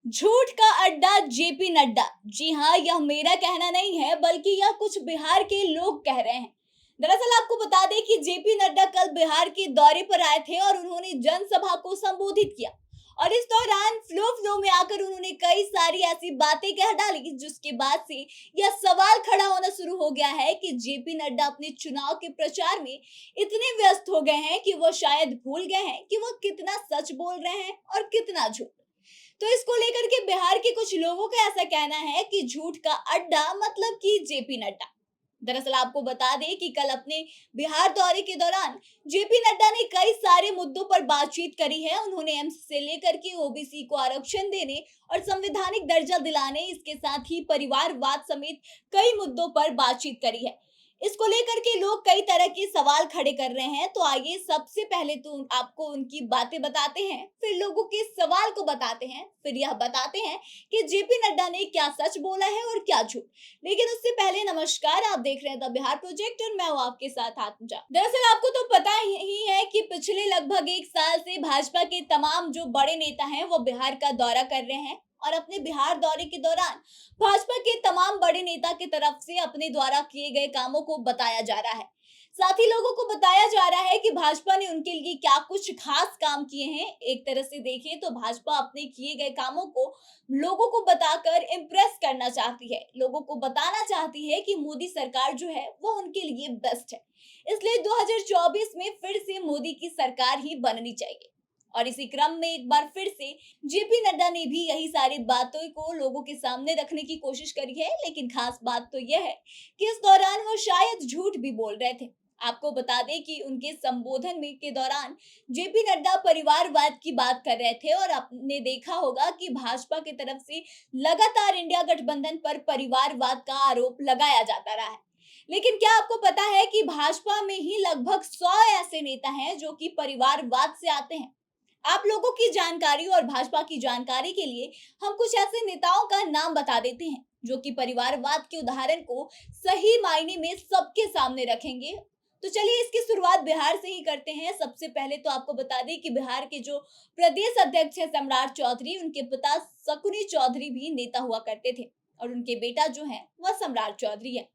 झूठ का अड्डा जेपी नड्डा। जी हाँ, यह मेरा कहना नहीं है बल्कि यह कुछ बिहार के लोग कह रहे हैं। दरअसल आपको बता दें कि जेपी नड्डा कल बिहार के दौरे पर आए थे और उन्होंने जनसभा को संबोधित किया। और इस दौरान फ्लो में आकर उन्होंने कई सारी ऐसी बातें कह डाली जिसके बाद से यह सवाल खड़ा होना शुरू हो गया है कि जेपी नड्डा अपने चुनाव के प्रचार में इतने व्यस्त हो गए हैं कि वो शायद भूल गए हैं कि वो कितना सच बोल रहे हैं और कितना झूठ। तो इसको लेकर के बिहार के कुछ लोगों का ऐसा कहना है कि झूठ का अड्डा मतलब कि जेपी नड्डा। दरअसल आपको बता दें कि कल अपने बिहार दौरे के दौरान जेपी नड्डा ने कई सारे मुद्दों पर बातचीत करी है। उन्होंने एम्स से लेकर के ओबीसी को आरक्षण देने और संवैधानिक दर्जा दिलाने, इसके साथ ही परिवारवाद समेत कई मुद्दों पर बातचीत करी है। इसको लेकर के लोग कई तरह के सवाल खड़े कर रहे हैं। तो आइए सबसे पहले तो आपको उनकी बातें बताते हैं, फिर लोगों के सवाल को बताते हैं, फिर यह बताते हैं कि जेपी नड्डा ने क्या सच बोला है और क्या झूठ। लेकिन उससे पहले नमस्कार, आप देख रहे हैं द बिहार प्रोजेक्ट और मैं हूं आपके साथ आत्मजा। दरअसल आपको तो पता ही है कि पिछले लगभग एक साल से भाजपा के तमाम जो बड़े नेता हैं वो बिहार का दौरा कर रहे हैं और अपने बिहार दौरे के दौरान भाजपा के तमाम बड़े नेता की तरफ से अपने द्वारा किए गए कामों को बताया जा रहा है। साथ ही लोगों को बताया जा रहा है कि भाजपा ने उनके लिए क्या कुछ खास काम किए हैं। एक तरह से देखें तो भाजपा अपने किए गए कामों को लोगों को बताकर इम्प्रेस करना चाहती है, लोगों को बताना चाहती है कि मोदी सरकार जो है वो उनके लिए बेस्ट है। इसलिए 2024 में फिर से मोदी की सरकार ही बननी चाहिए। और इसी क्रम में एक बार फिर से जेपी नड्डा ने भी यही सारी बातों को लोगों के सामने रखने की कोशिश करी है। लेकिन खास बात तो यह है कि इस दौरान वो शायद झूठ भी बोल रहे थे। आपको बता दें कि उनके संबोधन में के दौरान जेपी नड्डा परिवारवाद की बात कर रहे थे और आपने देखा होगा कि भाजपा की तरफ से लगातार इंडिया गठबंधन पर परिवारवाद का आरोप लगाया जाता रहा है। लेकिन क्या आपको पता है कि भाजपा में ही लगभग 100 ऐसे नेता हैं जो कि परिवारवाद से आते हैं। आप लोगों की जानकारी और भाजपा की जानकारी के लिए हम कुछ ऐसे नेताओं का नाम बता देते हैं जो कि परिवारवाद के उदाहरण को सही मायने में सबके सामने रखेंगे। तो चलिए इसकी शुरुआत बिहार से ही करते हैं। सबसे पहले तो आपको बता दें कि बिहार के जो प्रदेश अध्यक्ष है सम्राट चौधरी, उनके पिता शकुनी चौधरी भी नेता हुआ करते थे और उनके बेटा जो है वह सम्राट चौधरी है।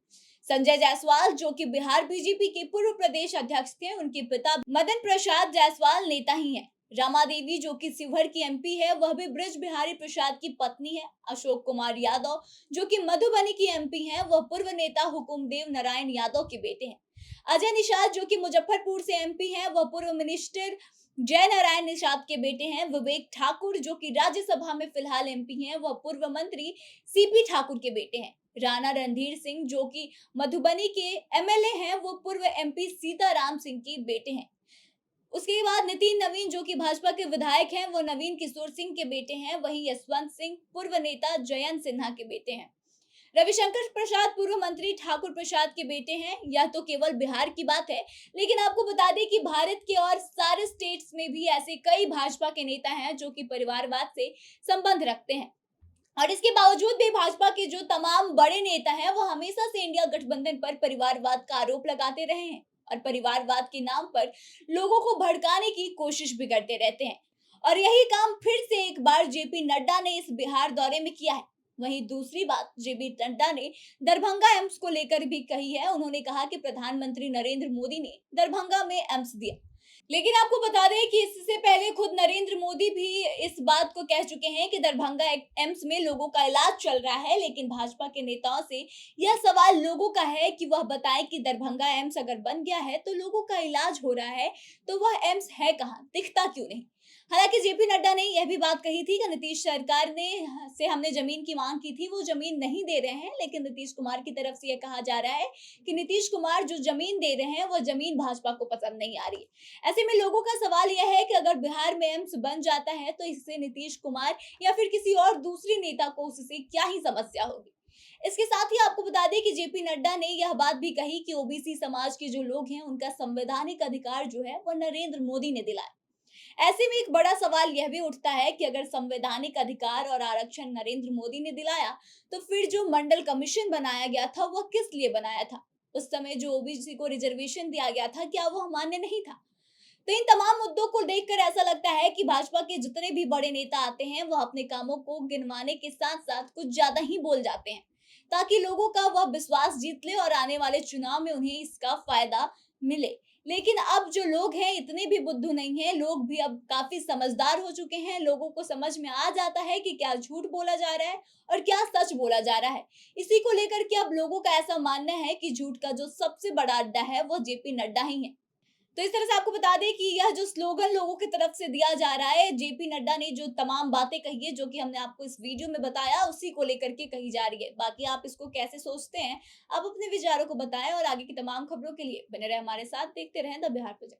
संजय जायसवाल जो कि बिहार बीजेपी के पूर्व प्रदेश अध्यक्ष थे, उनके पिता मदन प्रसाद जायसवाल नेता ही हैं। रमा देवी जो कि शिवहर की एमपी है, वह भी ब्रज बिहारी प्रसाद की पत्नी है। अशोक कुमार यादव जो कि मधुबनी की एमपी हैं, वह पूर्व नेता हुकुमदेव नारायण यादव के बेटे हैं। अजय निषाद जो कि मुजफ्फरपुर से एमपी हैं, वह पूर्व मिनिस्टर जय नारायण निषाद के बेटे हैं। विवेक ठाकुर जो कि राज्यसभा में फिलहाल एमपी हैं, वह पूर्व मंत्री सीपी ठाकुर के बेटे हैं। राणा रणधीर सिंह जो कि मधुबनी के एमएलए हैं, वो पूर्व एमपी सीताराम सिंह के बेटे हैं। उसके बाद नितिन नवीन जो कि भाजपा के विधायक हैं, वो नवीन किशोर सिंह के बेटे हैं। वहीं यशवंत सिंह पूर्व नेता जयंत सिन्हा के बेटे हैं। रविशंकर प्रसाद पूर्व मंत्री ठाकुर प्रसाद के बेटे हैं। यह तो केवल बिहार की बात है, लेकिन आपको बता दें कि भारत के और सारे स्टेट्स में भी ऐसे कई भाजपा के नेता हैं जो कि परिवारवाद से संबंध रखते हैं। और इसके बावजूद भी भाजपा के जो तमाम बड़े नेता हैं वो हमेशा से इंडिया गठबंधन पर परिवारवाद का आरोप लगाते रहे हैं और परिवारवाद के नाम पर लोगों को भड़काने की कोशिश भी करते रहते हैं। और यही काम फिर से एक बार जेपी नड्डा ने इस बिहार दौरे में किया है। वहीं दूसरी बात जेपी नड्डा ने दरभंगा एम्स को लेकर भी कही है। उन्होंने कहा कि प्रधानमंत्री नरेंद्र मोदी ने दरभंगा में एम्स दिया। लेकिन आपको बता दें कि इससे पहले खुद नरेंद्र मोदी भी इस बात को कह चुके हैं कि दरभंगा एम्स में लोगों का इलाज चल रहा है। लेकिन भाजपा के नेताओं से यह सवाल लोगों का है कि वह बताएं कि दरभंगा एम्स अगर बन गया है तो लोगों का इलाज हो रहा है, तो वह एम्स है कहाँ, दिखता क्यों नहीं। हालांकि जेपी नड्डा ने यह भी बात कही थी कि नीतीश सरकार ने से हमने जमीन की मांग की थी, वो जमीन नहीं दे रहे हैं। लेकिन नीतीश कुमार की तरफ से यह कहा जा रहा है कि नीतीश कुमार जो जमीन दे रहे हैं वह जमीन भाजपा को पसंद नहीं आ रही है। ऐसे में लोगों का सवाल यह है कि अगर बिहार में एम्स बन जाता है तो इससे नीतीश कुमार या फिर किसी और दूसरी नेता को उससे क्या ही समस्या होगी। इसके साथ ही आपको बता दें कि जेपी नड्डा ने यह बात भी कही कि ओबीसी समाज के जो लोग हैं उनका संवैधानिक अधिकार जो है वह नरेंद्र मोदी ने दिलाया। ऐसे में एक बड़ा सवाल यह भी उठता है कि अगर संवैधानिक अधिकार और आरक्षण नरेंद्र मोदी ने दिलाया तो फिर जो मंडल कमीशन बनाया गया था वह किस लिए बनाया था। उस समय जो ओबीसी को रिजर्वेशन दिया गया था क्या वह मान्य नहीं था। तो इन तमाम मुद्दों को देखकर ऐसा लगता है कि भाजपा के जितने भी बड़े नेता आते हैं वह अपने कामों को गिनवाने के साथ साथ कुछ ज्यादा ही बोल जाते हैं, ताकि लोगों का वह विश्वास जीत ले और आने वाले चुनाव में उन्हें इसका फायदा मिले। लेकिन अब जो लोग हैं इतने भी बुद्धू नहीं हैं, लोग भी अब काफी समझदार हो चुके हैं। लोगों को समझ में आ जाता है कि क्या झूठ बोला जा रहा है और क्या सच बोला जा रहा है। इसी को लेकर के अब लोगों का ऐसा मानना है कि झूठ का जो सबसे बड़ा अड्डा है वो जेपी नड्डा ही है। तो इस तरह से आपको बता दें कि यह जो स्लोगन लोगों की तरफ से दिया जा रहा है, जेपी नड्डा ने जो तमाम बातें कही है, जो कि हमने आपको इस वीडियो में बताया, उसी को लेकर के कही जा रही है। बाकी आप इसको कैसे सोचते हैं, आप अपने विचारों को बताएं और आगे की तमाम खबरों के लिए बने रहे हमारे साथ, देखते रहें द बिहार प्रोजेक्ट।